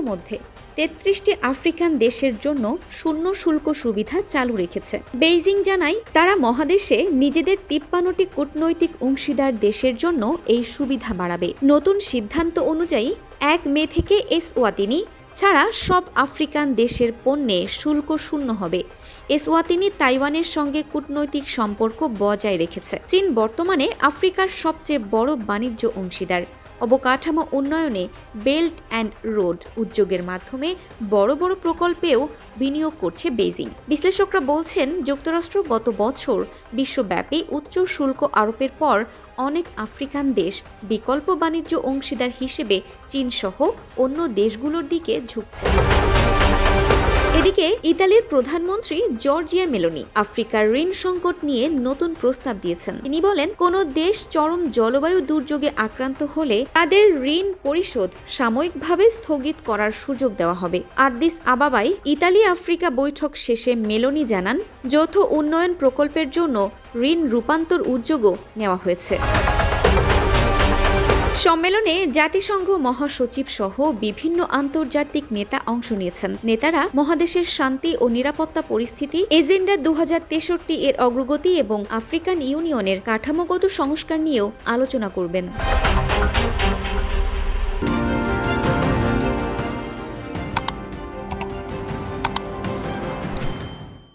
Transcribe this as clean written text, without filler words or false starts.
ইতোমধ্যে 33টি আফ্রিকান দেশের জন্য শূন্য শুল্ক সুবিধা চালু রেখেছে। বেইজিং জানায় তারা মহাদেশে নিজেদের 53টি কূটনৈতিক অংশীদার দেশের জন্য এই সুবিধা বাড়াবে। নতুন সিদ্ধান্ত অনুযায়ী 1 মে থেকে এসওয়াতিনি ছাড়া সব আফ্রিকান দেশের পণ্যে শুল্ক শূন্য হবে। এসওয়াতিনি তাইওয়ানের সঙ্গে কূটনৈতিক সম্পর্ক বজায় রেখেছে। চীন বর্তমানে আফ্রিকার সবচেয়ে বড় বাণিজ্য অংশীদার। অবকাঠামো উন্নয়নে বেল্ট অ্যান্ড রোড উদ্যোগের মাধ্যমে বড় বড় প্রকল্পেও বিনিয়োগ করছে বেইজিং। বিশ্লেষকরা বলছেন, যুক্তরাষ্ট্র গত বছর বিশ্বব্যাপী উচ্চ শুল্ক আরোপের পর অনেক আফ্রিকান দেশ বিকল্প বাণিজ্য অংশীদার হিসেবে চীনসহ অন্য দেশগুলোর দিকে ঝুঁকছে। এদিকে ইতালির প্রধানমন্ত্রী জর্জিয়া মেলোনি আফ্রিকার ঋণ সংকট নিয়ে নতুন প্রস্তাব দিয়েছেন। তিনি বলেন, কোনো দেশ চরম জলবায়ু দুর্যোগে আক্রান্ত হলে তাদের ঋণ পরিশোধ সাময়িকভাবে স্থগিত করার সুযোগ দেওয়া হবে। আদ্দিস আবাবায় ইতালি আফ্রিকা বৈঠক শেষে মেলোনি জানান, যৌথ উন্নয়ন প্রকল্পের জন্য ঋণ রূপান্তর উদ্যোগও নেওয়া হয়েছে। সম্মেলনে জাতিসংঘ মহাসচিব সহ বিভিন্ন আন্তর্জাতিক নেতা অংশ নিয়েছেন। নেতারা মহাদেশের শান্তি ও নিরাপত্তা পরিস্থিতি, এজেন্ডা 2063 এর অগ্রগতি এবং আফ্রিকান ইউনিয়নের কাঠামোগত সংস্কার নিয়েও আলোচনা করবেন।